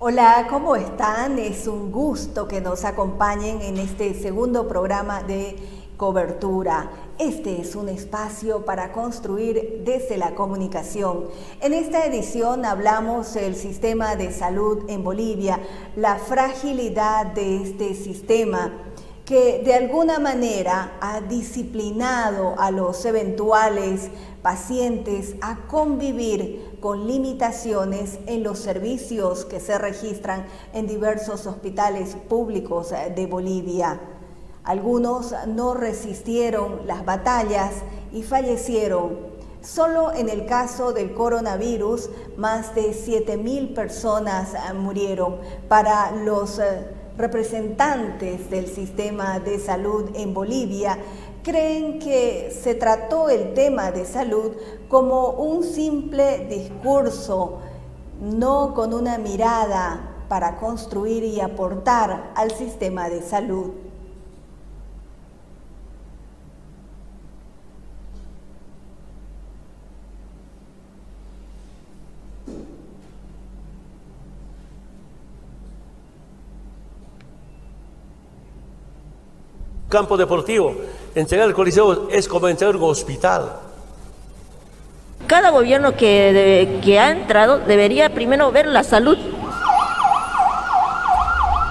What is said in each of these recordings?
Hola, ¿cómo están? Es un gusto que nos acompañen en este segundo programa de cobertura. Este es un espacio para construir desde la comunicación. En esta edición hablamos del sistema de salud en Bolivia, la fragilidad de este sistema que de alguna manera ha disciplinado a los eventuales pacientes a convivir con limitaciones en los servicios que se registran en diversos hospitales públicos de Bolivia. Algunos no resistieron las batallas y fallecieron. Solo en el caso del coronavirus, más de 7.000 personas murieron. Para los representantes del sistema de salud en Bolivia, creen que se trató el tema de salud como un simple discurso, no con una mirada para construir y aportar al sistema de salud. Campo deportivo, entregar el Coliseo es como entregar un hospital. Cada gobierno que ha entrado debería primero ver la salud.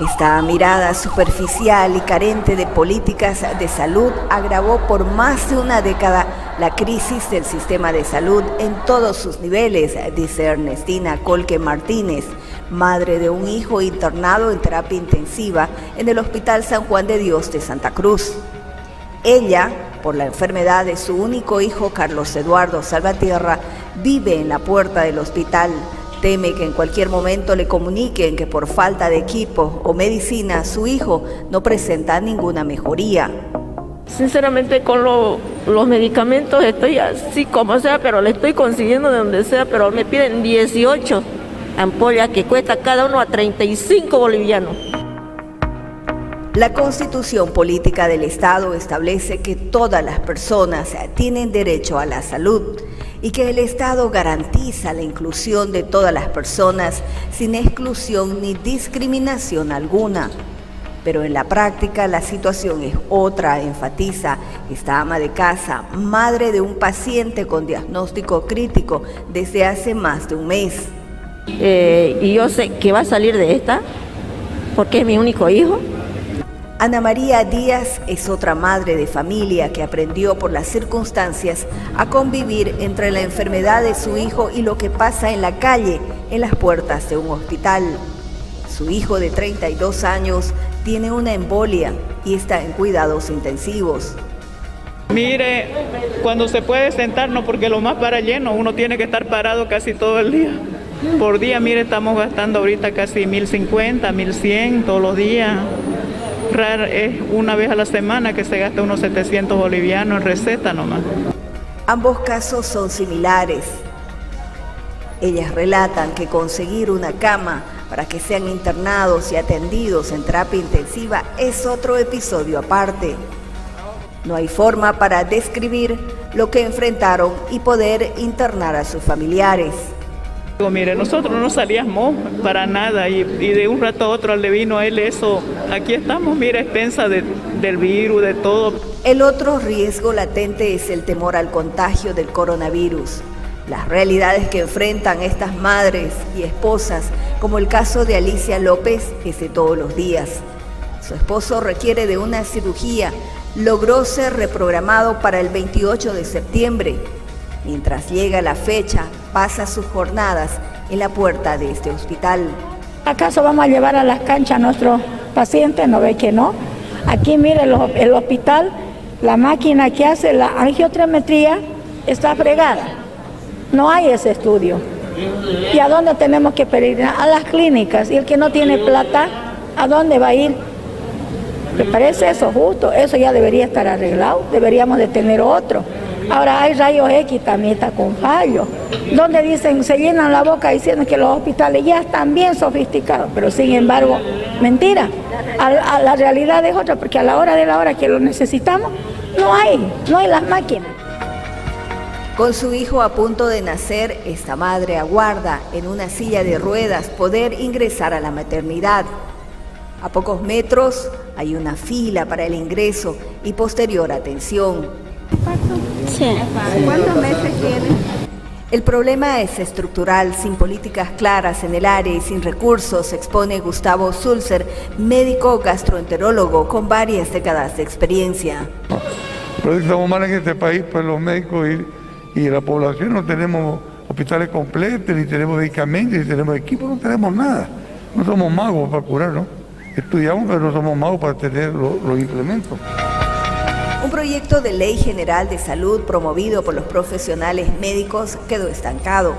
Esta mirada superficial y carente de políticas de salud agravó por más de una década la crisis del sistema de salud en todos sus niveles, dice Ernestina Colque Martínez, madre de un hijo internado en terapia intensiva en el Hospital San Juan de Dios de Santa Cruz. Ella, por la enfermedad de su único hijo Carlos Eduardo Salvatierra, vive en la puerta del hospital. Teme que en cualquier momento le comuniquen que por falta de equipo o medicina su hijo no presenta ninguna mejoría. Sinceramente con los medicamentos estoy así como sea, pero le estoy consiguiendo de donde sea, pero me piden 18 ampollas que cuesta cada uno a 35 bolivianos. La Constitución Política del Estado establece que todas las personas tienen derecho a la salud y que el Estado garantiza la inclusión de todas las personas sin exclusión ni discriminación alguna. Pero en la práctica la situación es otra, enfatiza esta ama de casa, madre de un paciente con diagnóstico crítico desde hace más de un mes. Y yo sé que va a salir de esta porque es mi único hijo. Ana María Díaz es otra madre de familia que aprendió por las circunstancias a convivir entre la enfermedad de su hijo y lo que pasa en la calle, en las puertas de un hospital. Su hijo de 32 años tiene una embolia y está en cuidados intensivos. Mire, cuando se puede sentar, no, porque lo más para lleno, uno tiene que estar parado casi todo el día. Por día, mire, estamos gastando ahorita casi 1.050, 1.100 todos los días. Raro es una vez a la semana que se gasta unos 700 bolivianos en receta nomás. Ambos casos son similares. Ellas relatan que conseguir una cama para que sean internados y atendidos en terapia intensiva es otro episodio aparte. No hay forma para describir lo que enfrentaron y poder internar a sus familiares. Mire, nosotros no salíamos para nada y de un rato a otro le vino a él eso. Aquí estamos, mire, a expensa del virus, de todo. El otro riesgo latente es el temor al contagio del coronavirus. Las realidades que enfrentan estas madres y esposas, como el caso de Alicia López, es de todos los días. Su esposo requiere de una cirugía, logró ser reprogramado para el 28 de septiembre. Mientras llega la fecha, pasa sus jornadas en la puerta de este hospital. ¿Acaso vamos a llevar a las canchas a nuestros pacientes? ¿No ve que no? Aquí mire el hospital, la máquina que hace la angiometría está fregada. No hay ese estudio. ¿Y a dónde tenemos que pedir? A las clínicas. Y el que no tiene plata, ¿a dónde va a ir? ¿Me parece eso justo? Eso ya debería estar arreglado. Deberíamos de tener otro. Ahora hay rayos X, también está con fallo. Donde dicen, se llenan la boca diciendo que los hospitales ya están bien sofisticados, pero sin embargo, mentira. La realidad es otra, porque a la hora de la hora que lo necesitamos, no hay las máquinas. Con su hijo a punto de nacer, esta madre aguarda en una silla de ruedas poder ingresar a la maternidad. A pocos metros hay una fila para el ingreso y posterior atención. Sí. ¿Cuántos meses tiene? El problema es estructural, sin políticas claras en el área y sin recursos, expone Gustavo Sulzer, médico gastroenterólogo con varias décadas de experiencia. Pero estamos mal en este país, pues los médicos y la población no tenemos hospitales completos, ni tenemos medicamentos, ni tenemos equipos, no tenemos nada. No somos magos para curar, ¿no? Estudiamos, pero no somos magos para tener los implementos. Un proyecto de ley general de salud promovido por los profesionales médicos quedó estancado.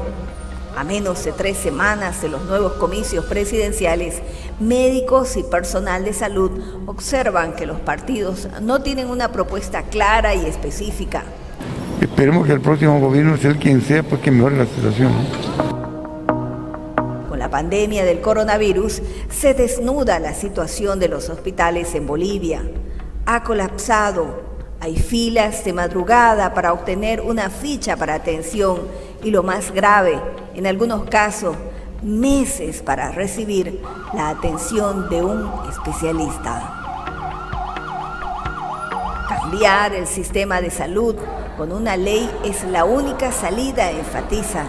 A menos de 3 semanas de los nuevos comicios presidenciales, médicos y personal de salud observan que los partidos no tienen una propuesta clara y específica. Esperemos que el próximo gobierno, sea el quien sea, pues que mejore la situación, ¿no? Con la pandemia del coronavirus, se desnuda la situación de los hospitales en Bolivia. Ha colapsado. Hay filas de madrugada para obtener una ficha para atención y lo más grave, en algunos casos, meses para recibir la atención de un especialista. Cambiar el sistema de salud con una ley es la única salida, enfatizan.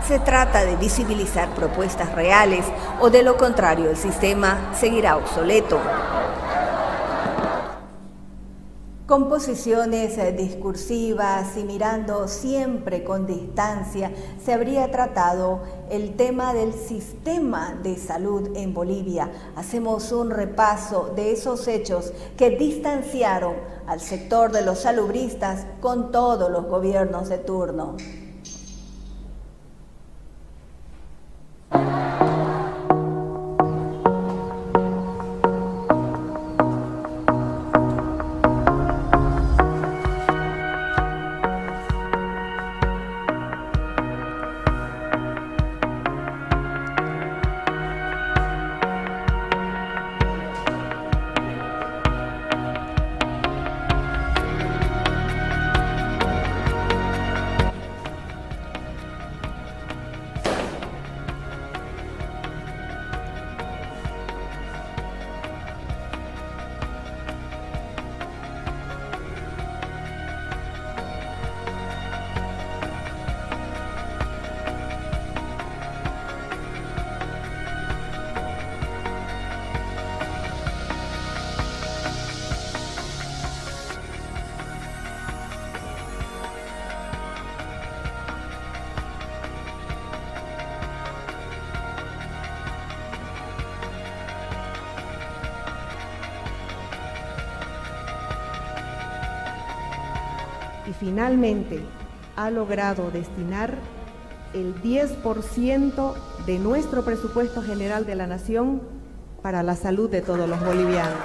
Se trata de visibilizar propuestas reales o de lo contrario el sistema seguirá obsoleto. Con posiciones discursivas y mirando siempre con distancia, se habría tratado el tema del sistema de salud en Bolivia. Hacemos un repaso de esos hechos que distanciaron al sector de los salubristas con todos los gobiernos de turno. Y finalmente ha logrado destinar el 10% de nuestro presupuesto general de la nación para la salud de todos los bolivianos.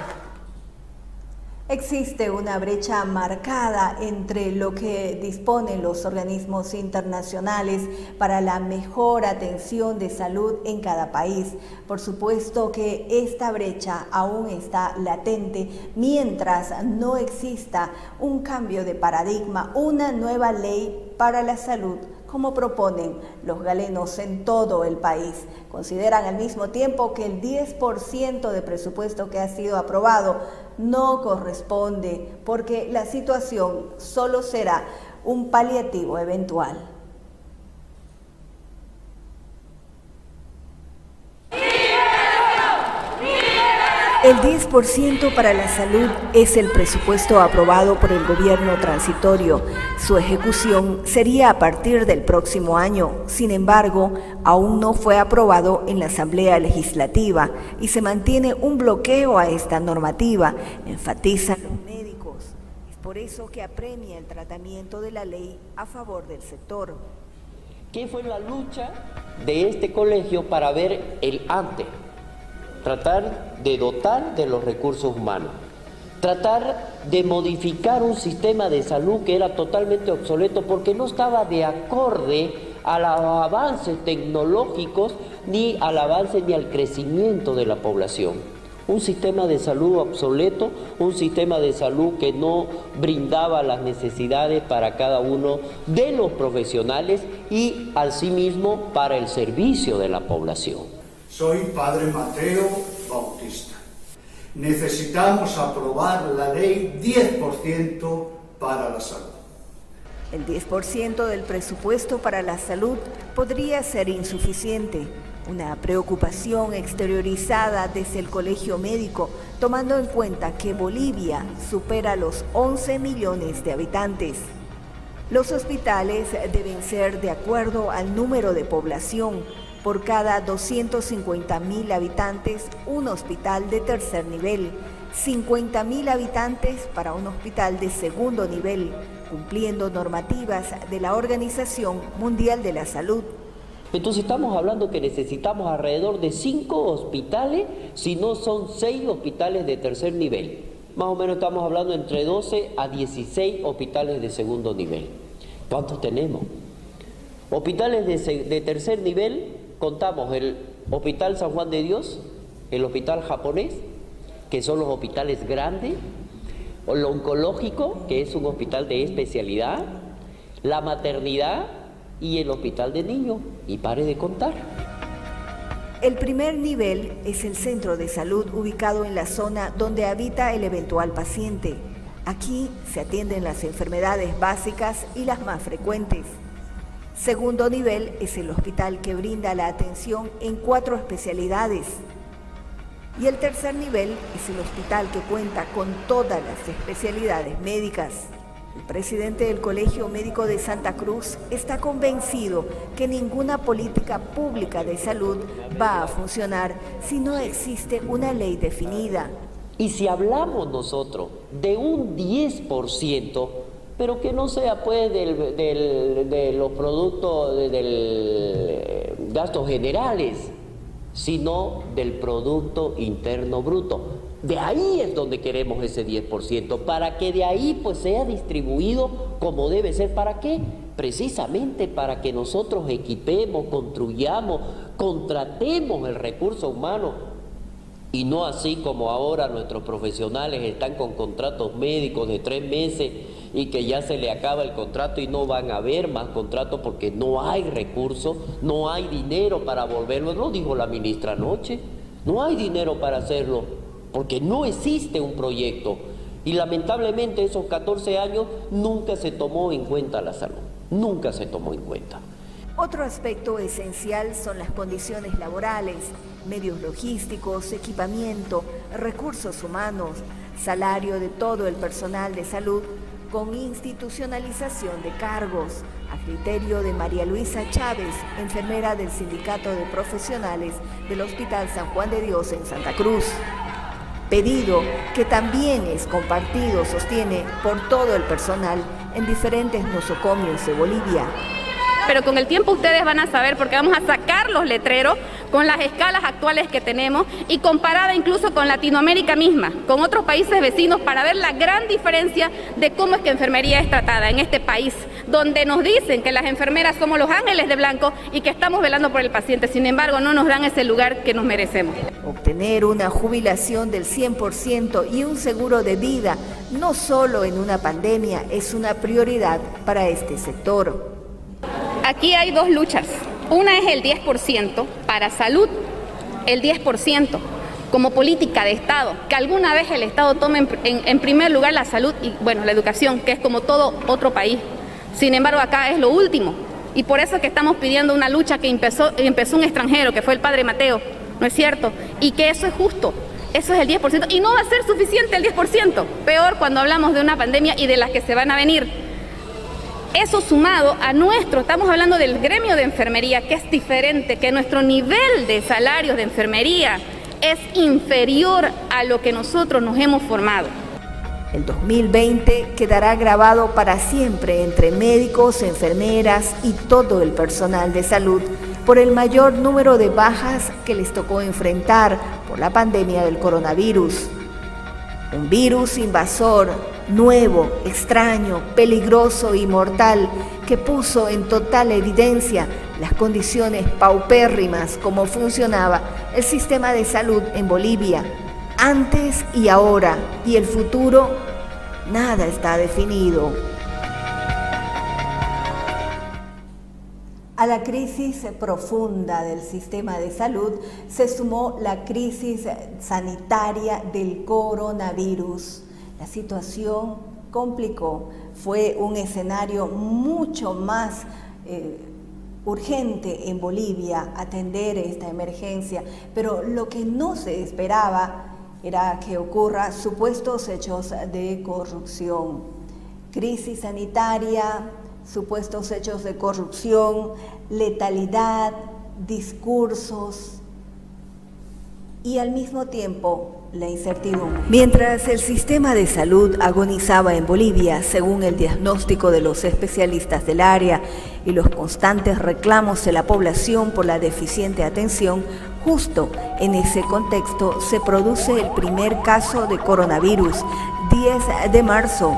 Existe una brecha marcada entre lo que disponen los organismos internacionales para la mejor atención de salud en cada país. Por supuesto que esta brecha aún está latente mientras no exista un cambio de paradigma, una nueva ley para la salud, como proponen los galenos en todo el país. Consideran al mismo tiempo que el 10% de presupuesto que ha sido aprobado no corresponde porque la situación solo será un paliativo eventual. El 10% para la salud es el presupuesto aprobado por el gobierno transitorio. Su ejecución sería a partir del próximo año. Sin embargo, aún no fue aprobado en la Asamblea Legislativa y se mantiene un bloqueo a esta normativa, enfatizan los médicos. Es por eso que apremia el tratamiento de la ley a favor del sector. ¿Qué fue la lucha de este colegio para ver el antes? Tratar de dotar de los recursos humanos, tratar de modificar un sistema de salud que era totalmente obsoleto porque no estaba de acorde a los avances tecnológicos, ni al avance ni al crecimiento de la población. Un sistema de salud obsoleto, un sistema de salud que no brindaba las necesidades para cada uno de los profesionales y asimismo para el servicio de la población. Soy Padre Mateo Bautista. Necesitamos aprobar la ley 10% para la salud. El 10% del presupuesto para la salud podría ser insuficiente. Una preocupación exteriorizada desde el Colegio Médico, tomando en cuenta que Bolivia supera los 11 millones de habitantes. Los hospitales deben ser de acuerdo al número de población. Por cada 250.000 habitantes, un hospital de tercer nivel, 50.000 habitantes para un hospital de segundo nivel, cumpliendo normativas de la Organización Mundial de la Salud. Entonces estamos hablando que necesitamos alrededor de 5 hospitales, si no son 6 hospitales de tercer nivel. Más o menos estamos hablando entre 12 a 16 hospitales de segundo nivel. ¿Cuántos tenemos? Hospitales de tercer nivel, contamos el Hospital San Juan de Dios, el Hospital Japonés, que son los hospitales grandes, el oncológico, que es un hospital de especialidad, la maternidad y el hospital de niños, y pare de contar. El primer nivel es el centro de salud ubicado en la zona donde habita el eventual paciente. Aquí se atienden las enfermedades básicas y las más frecuentes. Segundo nivel es el hospital que brinda la atención en 4 especialidades. Y el tercer nivel es el hospital que cuenta con todas las especialidades médicas. El presidente del Colegio Médico de Santa Cruz está convencido que ninguna política pública de salud va a funcionar si no existe una ley definida. Y si hablamos nosotros de un 10%, pero que no sea pues de los productos del gastos generales, sino del Producto Interno Bruto. De ahí es donde queremos ese 10%, para que de ahí pues sea distribuido como debe ser. ¿Para qué? Precisamente para que nosotros equipemos, construyamos, contratemos el recurso humano, y no así como ahora nuestros profesionales están con contratos médicos de 3 meses y que ya se le acaba el contrato y no van a haber más contratos porque no hay recursos, no hay dinero para volverlo. Lo dijo la ministra anoche, no hay dinero para hacerlo, porque no existe un proyecto. Y lamentablemente esos 14 años nunca se tomó en cuenta la salud, nunca se tomó en cuenta. Otro aspecto esencial son las condiciones laborales, medios logísticos, equipamiento, recursos humanos, salario de todo el personal de salud, con institucionalización de cargos, a criterio de María Luisa Chávez, enfermera del Sindicato de Profesionales del Hospital San Juan de Dios en Santa Cruz. Pedido que también es compartido, sostiene, por todo el personal en diferentes nosocomios de Bolivia. Pero con el tiempo ustedes van a saber, porque vamos a sacar los letreros con las escalas actuales que tenemos y comparada incluso con Latinoamérica misma, con otros países vecinos, para ver la gran diferencia de cómo es que enfermería es tratada en este país, donde nos dicen que las enfermeras somos los ángeles de blanco y que estamos velando por el paciente. Sin embargo, no nos dan ese lugar que nos merecemos. Obtener una jubilación del 100% y un seguro de vida, no solo en una pandemia, es una prioridad para este sector. Aquí hay 2 luchas. Una es el 10% para salud, el 10% como política de Estado, que alguna vez el Estado tome en primer lugar la salud y, bueno, la educación, que es como todo otro país. Sin embargo, acá es lo último. Y por eso es que estamos pidiendo una lucha que empezó un extranjero, que fue el padre Mateo, ¿no es cierto? Y que eso es justo. Eso es el 10%. Y no va a ser suficiente el 10%. Peor cuando hablamos de una pandemia y de las que se van a venir. Eso sumado a estamos hablando del gremio de enfermería, que es diferente, que nuestro nivel de salarios de enfermería es inferior a lo que nosotros nos hemos formado. El 2020 quedará grabado para siempre entre médicos, enfermeras y todo el personal de salud por el mayor número de bajas que les tocó enfrentar por la pandemia del coronavirus. Un virus invasor, nuevo, extraño, peligroso y mortal que puso en total evidencia las condiciones paupérrimas como funcionaba el sistema de salud en Bolivia. Antes y ahora, y el futuro, nada está definido. A la crisis profunda del sistema de salud se sumó la crisis sanitaria del coronavirus. La situación complicó, fue un escenario mucho más urgente en Bolivia atender esta emergencia, pero lo que no se esperaba era que ocurra supuestos hechos de corrupción. Crisis sanitaria, supuestos hechos de corrupción, letalidad, discursos y al mismo tiempo la incertidumbre. Mientras el sistema de salud agonizaba en Bolivia, según el diagnóstico de los especialistas del área y los constantes reclamos de la población por la deficiente atención, justo en ese contexto se produce el primer caso de coronavirus, 10 de marzo.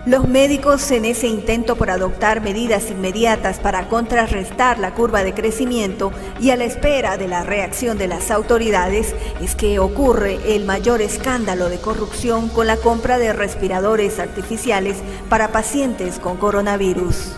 Los médicos, en ese intento por adoptar medidas inmediatas para contrarrestar la curva de crecimiento y a la espera de la reacción de las autoridades, es que ocurre el mayor escándalo de corrupción con la compra de respiradores artificiales para pacientes con coronavirus.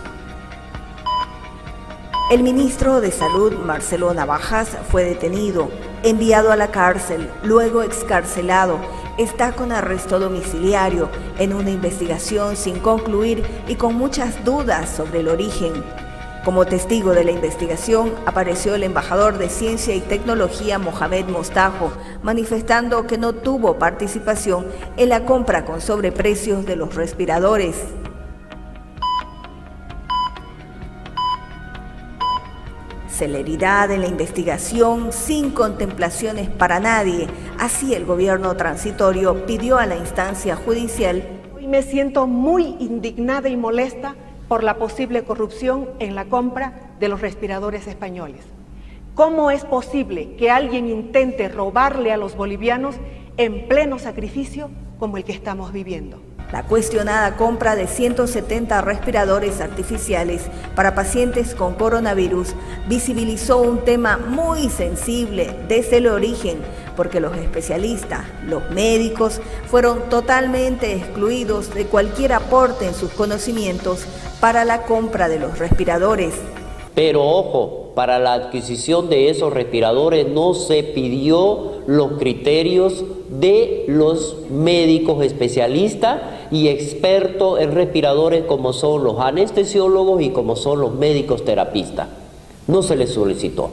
El ministro de Salud, Marcelo Navajas, fue detenido, enviado a la cárcel, luego excarcelado. Está con arresto domiciliario en una investigación sin concluir y con muchas dudas sobre el origen. Como testigo de la investigación apareció el embajador de Ciencia y Tecnología Mohamed Mostajo, manifestando que no tuvo participación en la compra con sobreprecios de los respiradores. Celeridad en la investigación sin contemplaciones para nadie. Así el gobierno transitorio pidió a la instancia judicial. Hoy me siento muy indignada y molesta por la posible corrupción en la compra de los respiradores españoles. ¿Cómo es posible que alguien intente robarle a los bolivianos en pleno sacrificio como el que estamos viviendo? La cuestionada compra de 170 respiradores artificiales para pacientes con coronavirus visibilizó un tema muy sensible desde el origen, porque los especialistas, los médicos, fueron totalmente excluidos de cualquier aporte en sus conocimientos para la compra de los respiradores. Pero ojo, para la adquisición de esos respiradores no se pidió los criterios de los médicos especialistas y expertos en respiradores como son los anestesiólogos y como son los médicos terapistas. No se les solicitó.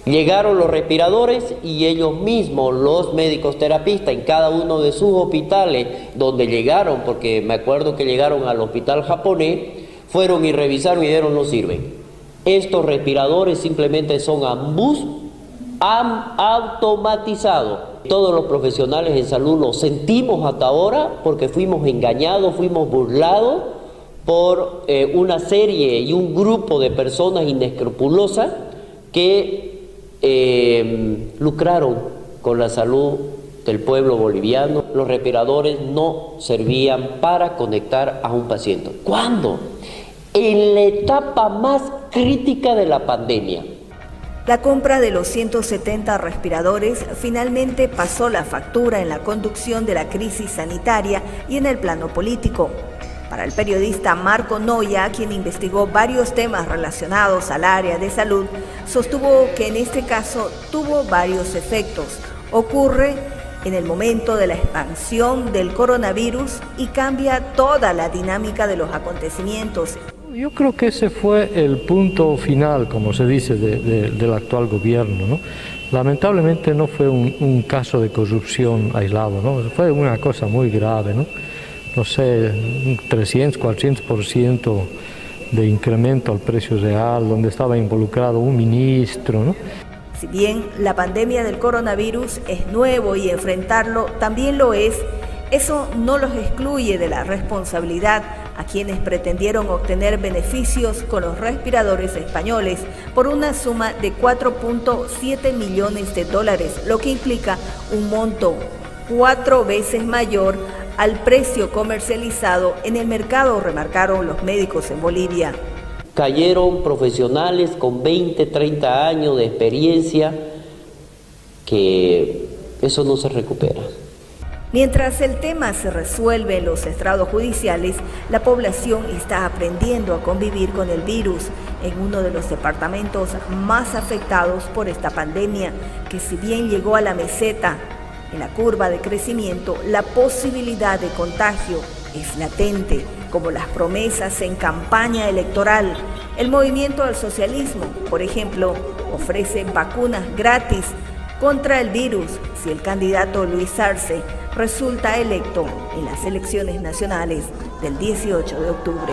Llegaron los respiradores y ellos mismos, los médicos terapistas, en cada uno de sus hospitales donde llegaron, porque me acuerdo que llegaron al hospital japonés, fueron y revisaron y dijeron no sirven. Estos respiradores simplemente son automatizados. Todos los profesionales en salud lo sentimos hasta ahora porque fuimos engañados, fuimos burlados por una serie y un grupo de personas inescrupulosas que lucraron con la salud del pueblo boliviano. Los respiradores no servían para conectar a un paciente. ¿Cuándo? En la etapa más crítica de la pandemia. La compra de los 170 respiradores finalmente pasó la factura en la conducción de la crisis sanitaria y en el plano político. Para el periodista Marco Noya, quien investigó varios temas relacionados al área de salud, sostuvo que en este caso tuvo varios efectos. Ocurre en el momento de la expansión del coronavirus y cambia toda la dinámica de los acontecimientos. Yo creo que ese fue el punto final, como se dice, del actual gobierno, ¿no? Lamentablemente no fue un caso de corrupción aislado, ¿no? Fue una cosa muy grave, ¿no? No sé, 300, 400% de incremento al precio real, donde estaba involucrado un ministro, ¿no? Si bien la pandemia del coronavirus es nuevo y enfrentarlo también lo es, eso no los excluye de la responsabilidad a quienes pretendieron obtener beneficios con los respiradores españoles por una suma de 4.7 millones de dólares, lo que implica un monto 4 veces mayor al precio comercializado en el mercado, remarcaron los médicos en Bolivia. Cayeron profesionales con 20, 30 años de experiencia que eso no se recupera. Mientras el tema se resuelve en los estrados judiciales, la población está aprendiendo a convivir con el virus en uno de los departamentos más afectados por esta pandemia, que si bien llegó a la meseta, en la curva de crecimiento, la posibilidad de contagio es latente, como las promesas en campaña electoral. El Movimiento al Socialismo, por ejemplo, ofrece vacunas gratis contra el virus si el candidato Luis Arce resulta electo en las elecciones nacionales del 18 de octubre.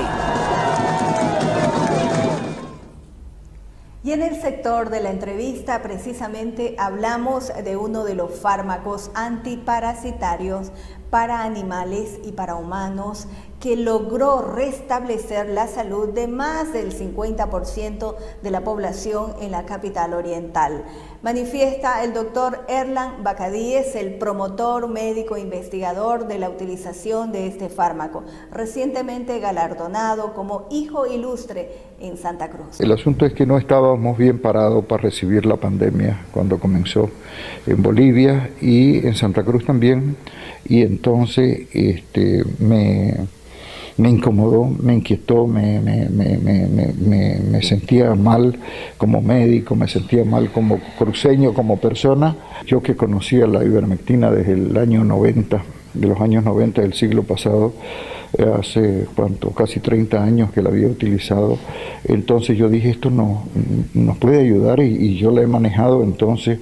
Y en el sector de la entrevista precisamente hablamos de uno de los fármacos antiparasitarios para animales y para humanos que logró restablecer la salud de más del 50% de la población en la capital oriental. Manifiesta el doctor Erlan Bacadíes, el promotor médico investigador de la utilización de este fármaco, recientemente galardonado como hijo ilustre en Santa Cruz. El asunto es que no estábamos bien parados para recibir la pandemia cuando comenzó en Bolivia y en Santa Cruz también, y entonces me incomodó, me inquietó, me sentía mal como médico, me sentía mal como cruceño, como persona. Yo que conocía la ivermectina desde el año 90, de los años 90 del siglo pasado, hace casi 30 años que la había utilizado, entonces yo dije, esto nos puede ayudar, y yo la he manejado. Entonces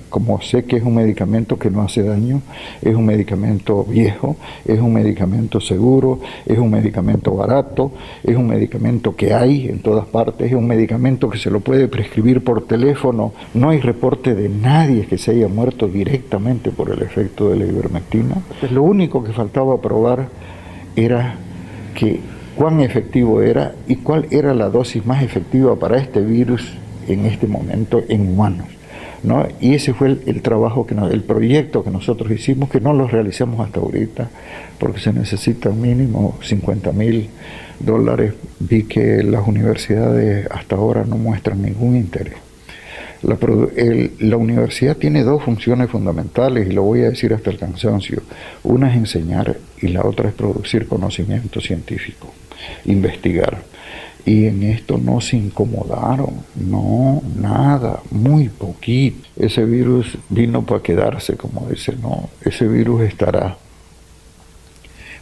como sé que es un medicamento que no hace daño, es un medicamento viejo, es un medicamento seguro, es un medicamento barato, es un medicamento que hay en todas partes, es un medicamento que se lo puede prescribir por teléfono, no hay reporte de nadie que se haya muerto directamente por el efecto de la ivermectina. Pues lo único que faltaba probar era cuán efectivo era y cuál era la dosis más efectiva para este virus en este momento en humanos, ¿no? Y ese fue el trabajo, el proyecto que nosotros hicimos, que no lo realizamos hasta ahorita, porque se necesita mínimo $50.000. Vi que las universidades hasta ahora no muestran ningún interés. La universidad tiene dos funciones fundamentales, y lo voy a decir hasta el cansancio. Una es enseñar y la otra es producir conocimiento científico, investigar. Y en esto no se incomodaron, no, nada, muy poquito. Ese virus vino para quedarse, como dice, no, ese virus estará.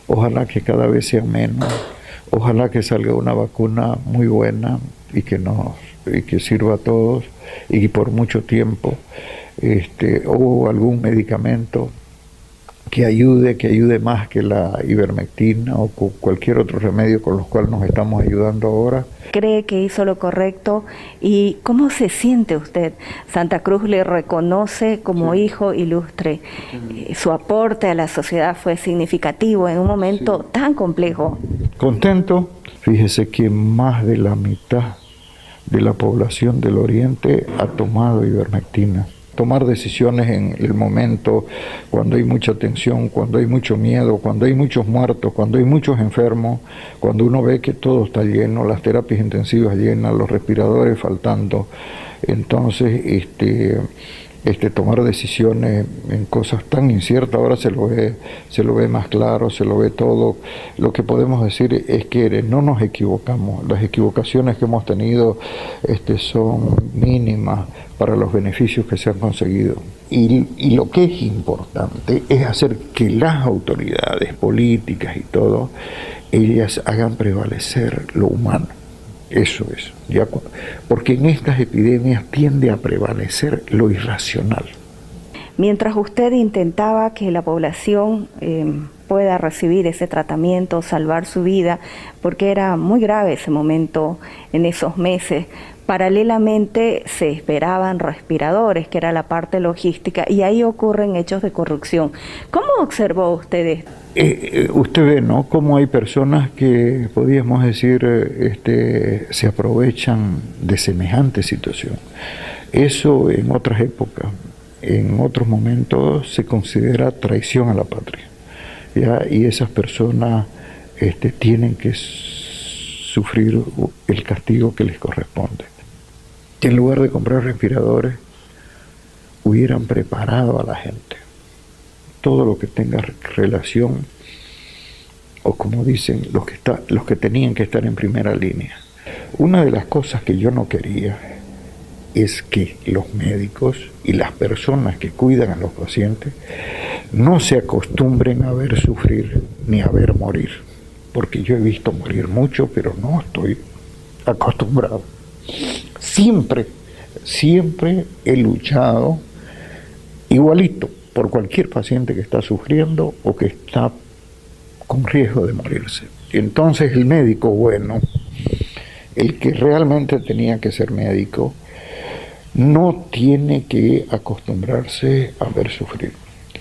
Ojalá que cada vez sea menos, ojalá que salga una vacuna muy buena y que sirva a todos, y por mucho tiempo, o algún medicamento que ayude más que la ivermectina o cualquier otro remedio con los cuales nos estamos ayudando ahora. ¿Cree que hizo lo correcto? ¿Y cómo se siente usted? Santa Cruz le reconoce como hijo ilustre. Su aporte a la sociedad fue significativo en un momento tan complejo. Contento. Fíjese que más de la mitad de la población del Oriente ha tomado ivermectina. Tomar decisiones en el momento, cuando hay mucha tensión, cuando hay mucho miedo, cuando hay muchos muertos, cuando hay muchos enfermos, cuando uno ve que todo está lleno, las terapias intensivas llenas, los respiradores faltando. Entonces, tomar decisiones en cosas tan inciertas, ahora se lo ve más claro, se lo ve todo. Lo que podemos decir es que no nos equivocamos, las equivocaciones que hemos tenido son mínimas para los beneficios que se han conseguido. Y lo que es importante es hacer que las autoridades políticas y todo, ellas hagan prevalecer lo humano. Eso es, porque en estas epidemias tiende a prevalecer lo irracional. Mientras usted intentaba que la población pueda recibir ese tratamiento, salvar su vida, porque era muy grave ese momento en esos meses, paralelamente se esperaban respiradores, que era la parte logística, y ahí ocurren hechos de corrupción. ¿Cómo observó usted esto? Usted ve, ¿no?, cómo hay personas que, podríamos decir, se aprovechan de semejante situación. Eso en otras épocas, en otros momentos, se considera traición a la patria, ¿ya? Y esas personas tienen que sufrir el castigo que les corresponde. En lugar de comprar respiradores, hubieran preparado a la gente. Todo lo que tenga relación, o como dicen, los que tenían que estar en primera línea. Una de las cosas que yo no quería es que los médicos y las personas que cuidan a los pacientes no se acostumbren a ver sufrir ni a ver morir, porque yo he visto morir mucho, pero no estoy acostumbrado. Siempre he luchado igualito por cualquier paciente que está sufriendo o que está con riesgo de morirse. Entonces el médico bueno, el que realmente tenía que ser médico, no tiene que acostumbrarse a ver sufrir.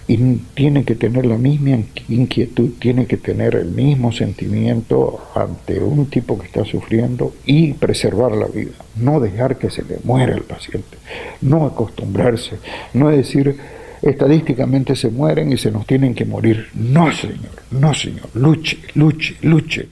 Y tiene que tener la misma inquietud, tiene que tener el mismo sentimiento ante un tipo que está sufriendo y preservar la vida. No dejar que se le muera el paciente, no acostumbrarse, no decir estadísticamente se mueren y se nos tienen que morir. No señor, luche, luche, luche.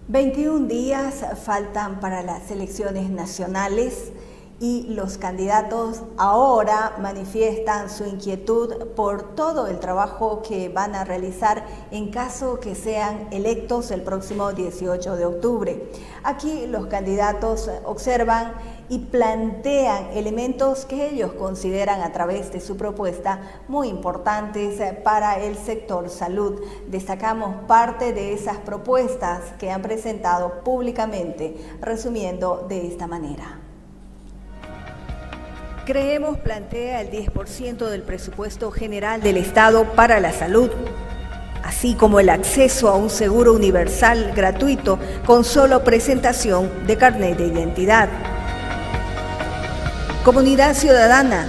21 días faltan para las elecciones nacionales y los candidatos ahora manifiestan su inquietud por todo el trabajo que van a realizar en caso que sean electos el próximo 18 de octubre. Aquí los candidatos observan y plantean elementos que ellos consideran a través de su propuesta muy importantes para el sector salud. Destacamos parte de esas propuestas que han presentado públicamente, resumiendo de esta manera. Creemos plantea el 10% del presupuesto general del Estado para la salud, así como el acceso a un seguro universal gratuito con solo presentación de carnet de identidad. Comunidad Ciudadana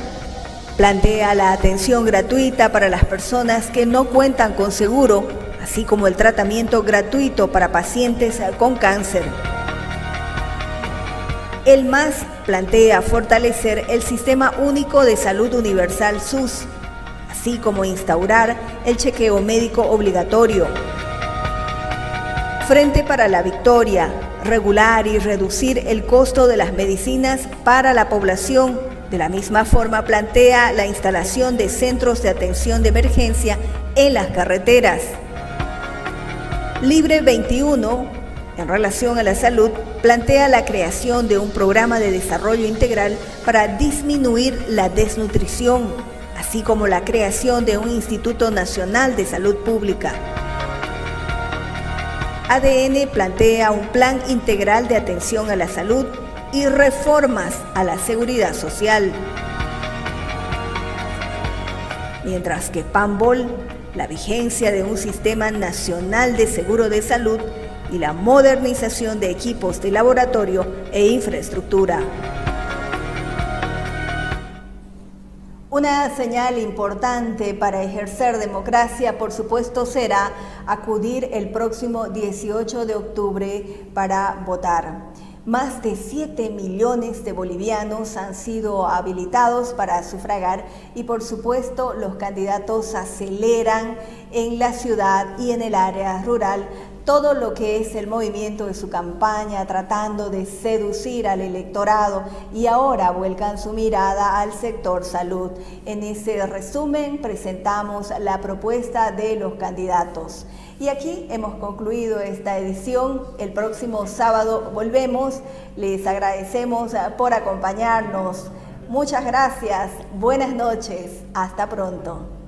plantea la atención gratuita para las personas que no cuentan con seguro, así como el tratamiento gratuito para pacientes con cáncer. El MAS plantea fortalecer el Sistema Único de Salud Universal SUS, así como instaurar el chequeo médico obligatorio. Frente para la Victoria, regular y reducir el costo de las medicinas para la población. De la misma forma plantea la instalación de centros de atención de emergencia en las carreteras. Libre 21, en relación a la salud, plantea la creación de un programa de desarrollo integral para disminuir la desnutrición, así como la creación de un Instituto Nacional de Salud Pública. ADN plantea un plan integral de atención a la salud y reformas a la seguridad social. Mientras que PANBOL, la vigencia de un sistema nacional de seguro de salud y la modernización de equipos de laboratorio e infraestructura. Una señal importante para ejercer democracia, por supuesto, será acudir el próximo 18 de octubre para votar. Más de 7 millones de bolivianos han sido habilitados para sufragar y, por supuesto, los candidatos aceleran en la ciudad y en el área rural todo lo que es el movimiento de su campaña, tratando de seducir al electorado, y ahora vuelcan su mirada al sector salud. En ese resumen presentamos la propuesta de los candidatos. Y aquí hemos concluido esta edición. El próximo sábado volvemos. Les agradecemos por acompañarnos. Muchas gracias. Buenas noches. Hasta pronto.